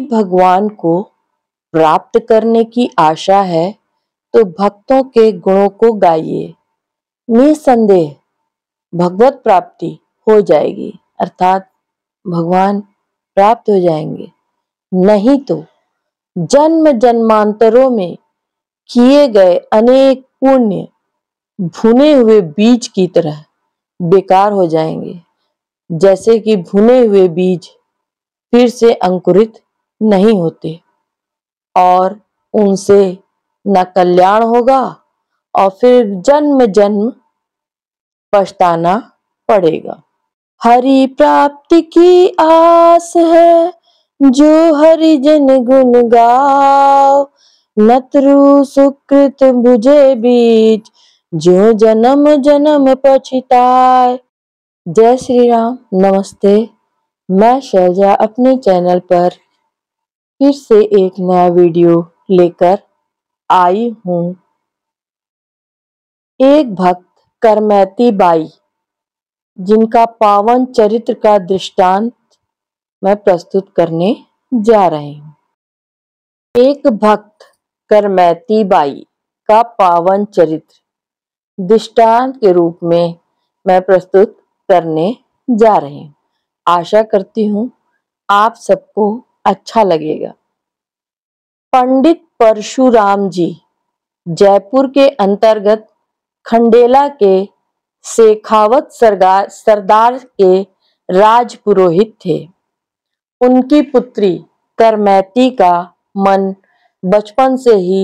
भगवान को प्राप्त करने की आशा है तो भक्तों के गुणों को गाइए। निसंदेह भगवत प्राप्ति हो जाएगी, अर्थात भगवान प्राप्त हो जाएंगे। नहीं तो जन्म जन्मांतरों में किए गए अनेक पुण्य भुने हुए बीज की तरह बेकार हो जाएंगे, जैसे कि भुने हुए बीज फिर से अंकुरित नहीं होते और उनसे न कल्याण होगा और फिर जन्म जन्म पछताना पड़ेगा। हरि प्राप्ति की आस है जो हरि जन गुण गाओ, नतरु सुकृत बुझे बीज जो जन्म जन्म पछताए। जय श्री राम। नमस्ते। मैं शैलजा अपने चैनल पर फिर से एक नया वीडियो लेकर आई हूँ। एक भक्त करमैती बाई जिनका पावन चरित्र का दृष्टांत मैं प्रस्तुत करने जा रही हूँ। एक भक्त करमैती बाई का पावन चरित्र दृष्टांत के रूप में मैं प्रस्तुत करने जा रही हूँ। आशा करती हूँ आप सबको अच्छा लगेगा। पंडित परशुराम जी जयपुर के अंतर्गत खंडेला के शेखावत सरदार के राजपुरोहित थे। उनकी पुत्री करमैती का मन बचपन से ही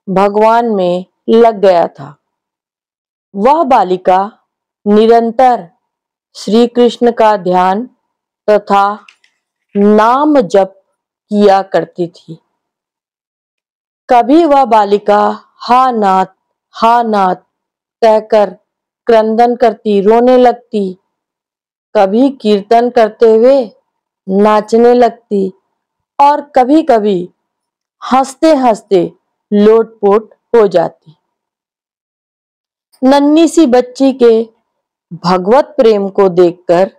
भगवान में लग गया था। वह बालिका निरंतर श्री कृष्ण का ध्यान तथा नाम जप किया करती थी। कभी वह बालिका हा नाथ कहकर क्रंदन करती रोने लगती, कभी कीर्तन करते हुए नाचने लगती और कभी कभी हंसते हंसते लोटपोट हो जाती। नन्ही सी बच्ची के भगवत प्रेम को देखकर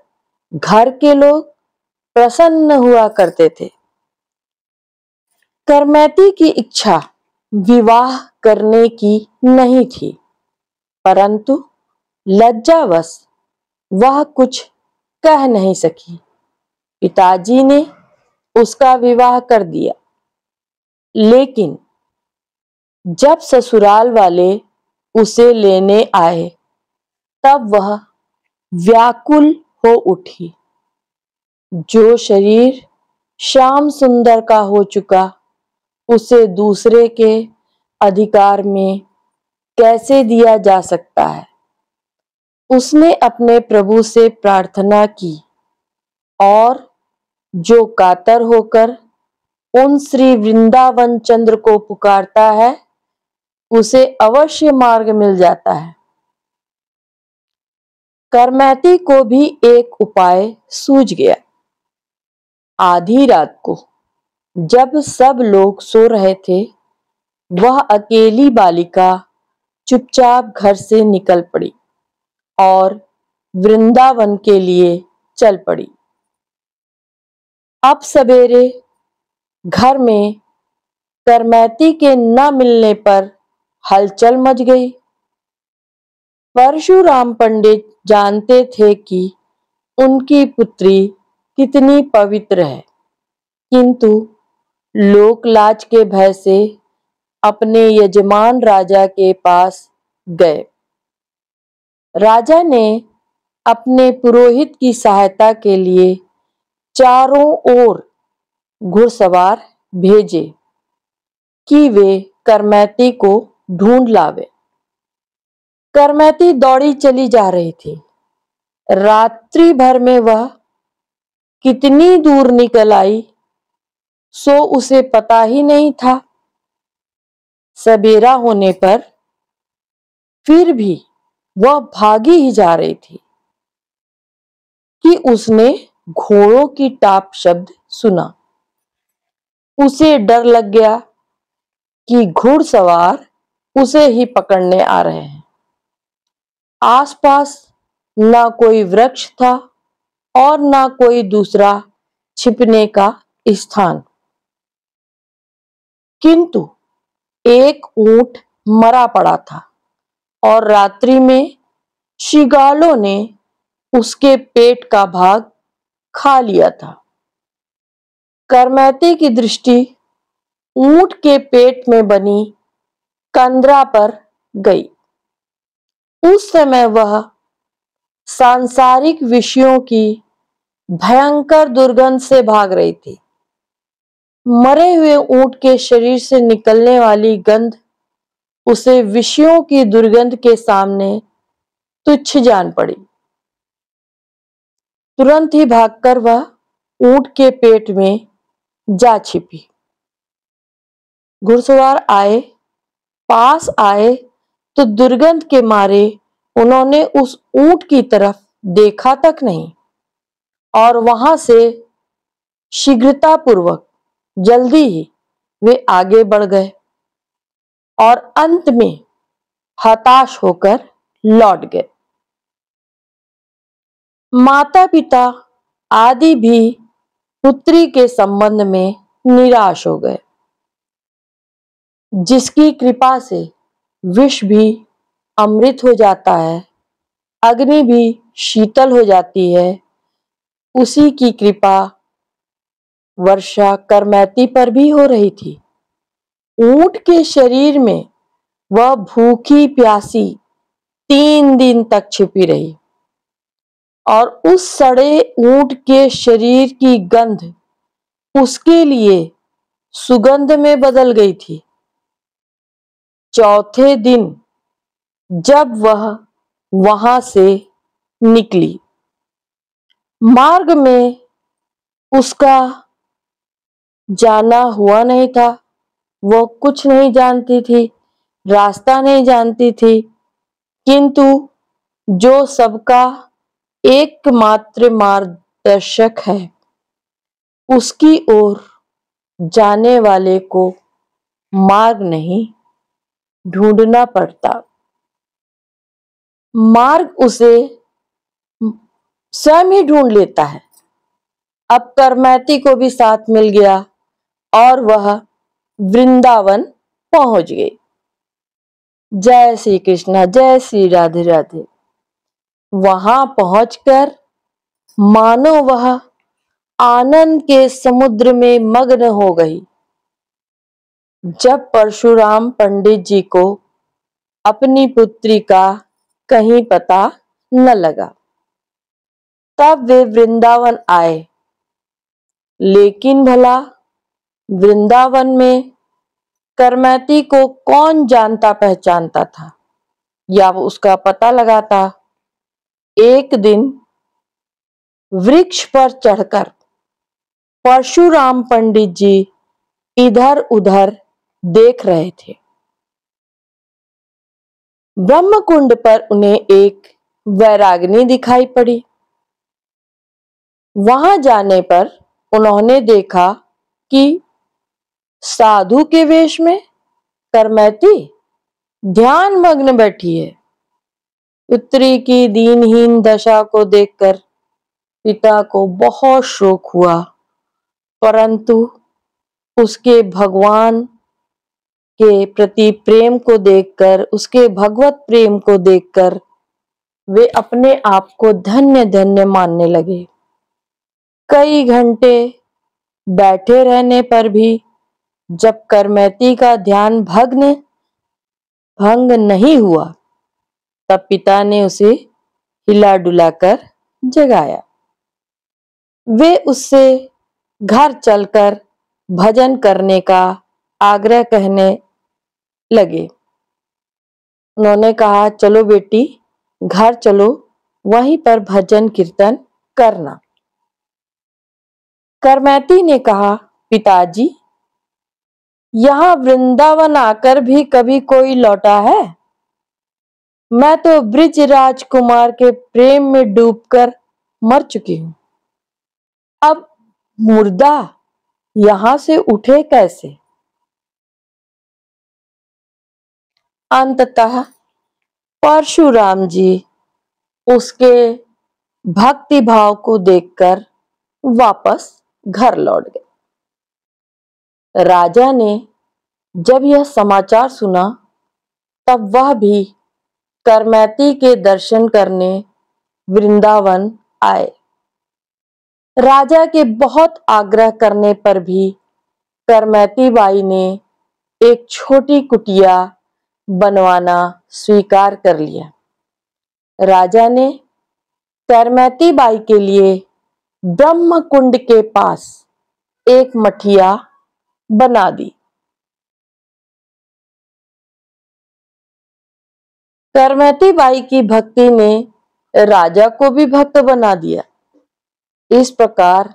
घर के लोग प्रसन्न हुआ करते थे। करमैती की इच्छा विवाह करने की नहीं थी, परंतु लज्जावश वह कुछ कह नहीं सकी। पिताजी ने उसका विवाह कर दिया, लेकिन जब ससुराल वाले उसे लेने आए तब वह व्याकुल हो उठी। जो शरीर श्याम सुंदर का हो चुका, उसे दूसरे के अधिकार में कैसे दिया जा सकता है। उसने अपने प्रभु से प्रार्थना की और जो कातर होकर उन श्री वृंदावन चंद्र को पुकारता है, उसे अवश्य मार्ग मिल जाता है। करमैती को भी एक उपाय सूझ गया। आधी रात को जब सब लोग सो रहे थे, वह अकेली बालिका चुपचाप घर से निकल पड़ी और वृंदावन के लिए चल पड़ी। अब सवेरे घर में करमैती के न मिलने पर हलचल मच गई। परशुराम पंडित जानते थे कि उनकी पुत्री कितनी पवित्र है, किंतु लोक लाज के भय से अपने यजमान राजा के पास गए। राजा ने अपने पुरोहित की सहायता के लिए चारों ओर घुड़सवार भेजे कि वे करमैती को ढूंढ लावे। करमैती दौड़ी चली जा रही थी। रात्रि भर में वह कितनी दूर निकल आई सो उसे पता ही नहीं था। सवेरा होने पर फिर भी वह भागी ही जा रही थी कि उसने घोड़ों की टाप शब्द सुना। उसे डर लग गया कि घुड़सवार उसे ही पकड़ने आ रहे हैं। आसपास ना कोई वृक्ष था और ना कोई दूसरा छिपने का स्थान। किंतु एक ऊंट मरा पड़ा था और रात्रि में शिगालों ने उसके पेट का भाग खा लिया था। करमैती की दृष्टि ऊंट के पेट में बनी कंदरा पर गई। उस समय वह सांसारिक विषयों की भयंकर दुर्गंध से भाग रही थी। मरे हुए ऊंट के शरीर से निकलने वाली गंध उसे विषयों की दुर्गंध के सामने तुच्छ जान पड़ी। तुरंत ही भागकर वह ऊंट के पेट में जा छिपी। घुड़सवार आए, पास आए तो दुर्गंध के मारे उन्होंने उस ऊंट की तरफ देखा तक नहीं और वहां से शीघ्रतापूर्वक जल्दी ही वे आगे बढ़ गए और अंत में हताश होकर लौट गए। माता पिता आदि भी पुत्री के संबंध में निराश हो गए। जिसकी कृपा से विष भी अमृत हो जाता है, अग्नि भी शीतल हो जाती है, उसी की कृपा वर्षा करमैती पर भी हो रही थी। ऊंट के शरीर में वह भूखी प्यासी 3 दिन तक छिपी रही और उस सड़े ऊंट के शरीर की गंध उसके लिए सुगंध में बदल गई थी। चौथे दिन जब वह वहां से निकली, मार्ग में उसका जाना हुआ नहीं था। वो कुछ नहीं जानती थी, रास्ता नहीं जानती थी, किंतु जो सबका एकमात्र मार्गदर्शक है, उसकी ओर जाने वाले को मार्ग नहीं ढूंढना पड़ता। मार्ग उसे स्वयं ही ढूंढ लेता है। अब करमैती को भी साथ मिल गया और वह वृंदावन पहुंच गई। जय श्री कृष्णा, जय श्री राधे राधे। वहां पहुंचकर मानो वह आनंद के समुद्र में मग्न हो गई। जब परशुराम पंडित जी को अपनी पुत्री का कहीं पता न लगा, तब वे वृंदावन आए। लेकिन भला वृंदावन में करमैती को कौन जानता पहचानता था या वो उसका पता लगाता। एक दिन वृक्ष पर चढ़कर परशुराम पंडित जी इधर उधर देख रहे थे। ब्रह्मकुंड पर उन्हें एक वैरागिनी दिखाई पड़ी। वहां जाने पर उन्होंने देखा कि साधु के वेश में करमैती ध्यान मग्न बैठी है। पुत्री की दीनहीन दशा को देखकर पिता को बहुत शोक हुआ, परंतु उसके भगवान के प्रति प्रेम को देखकर, उसके भगवत प्रेम को देखकर वे अपने आप को धन्य धन्य मानने लगे। कई घंटे बैठे रहने पर भी जब करमैती का ध्यान भंग नहीं हुआ, तब पिता ने उसे हिला डुलाकर जगाया। वे उससे घर चलकर भजन करने का आग्रह कहने लगे। उन्होंने कहा, चलो बेटी, घर चलो, वहीं पर भजन कीर्तन करना। करमैती ने कहा, पिताजी, यहाँ वृंदावन आकर भी कभी कोई लौटा है? मैं तो ब्रिज राजकुमार के प्रेम में डूबकर मर चुकी हूं। अब मुर्दा यहां से उठे कैसे? अंततः परशुराम जी उसके भक्ति भाव को देखकर वापस घर लौट गए। राजा ने जब यह समाचार सुना तब वह भी करमैती के दर्शन करने वृंदावन आए। राजा के बहुत आग्रह करने पर भी करमैती बाई ने एक छोटी कुटिया बनवाना स्वीकार कर लिया। राजा ने करमैती बाई के लिए ब्रह्म कुंड के पास एक मठिया बना दी। करमैती बाई की भक्ति ने राजा को भी भक्त बना दिया। इस प्रकार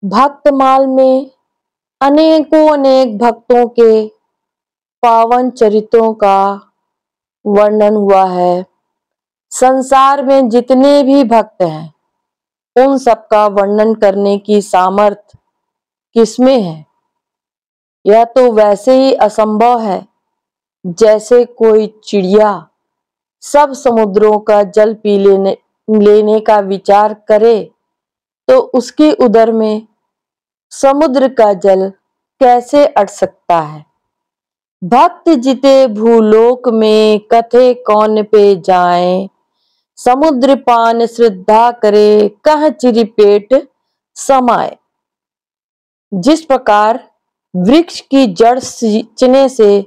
भक्तमाल में अनेक भक्तों के पावन चरित्रों का वर्णन हुआ है। संसार में जितने भी भक्त हैं उन सबका वर्णन करने की सामर्थ्य किसमें है? यह तो वैसे ही असंभव है जैसे कोई चिड़िया सब समुद्रों का जल पी लेने का विचार करे तो उसके उदर में समुद्र का जल कैसे अट सकता है। भक्त जिते भूलोक में कथे कौन पे जाए, समुद्र पान श्रद्धा करे कह चिरि पेट समाए। जिस प्रकार वृक्ष की जड़ सींचने से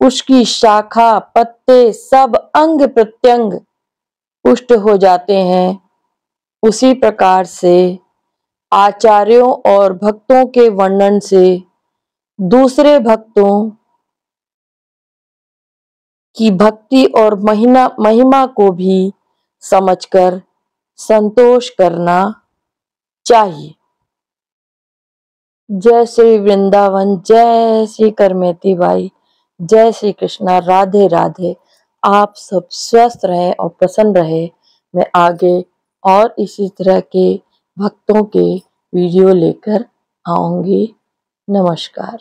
उसकी शाखा पत्ते सब अंग प्रत्यंग पुष्ट हो जाते हैं, उसी प्रकार से आचार्यों और भक्तों के वर्णन से दूसरे भक्तों की भक्ति और महिमा को भी समझकर संतोष करना चाहिए। जय श्री वृंदावन, जय श्री करमैती बाई, जय श्री कृष्णा, राधे राधे। आप सब स्वस्थ रहें और प्रसन्न रहें। मैं आगे और इसी तरह के भक्तों के वीडियो लेकर आऊंगी। नमस्कार।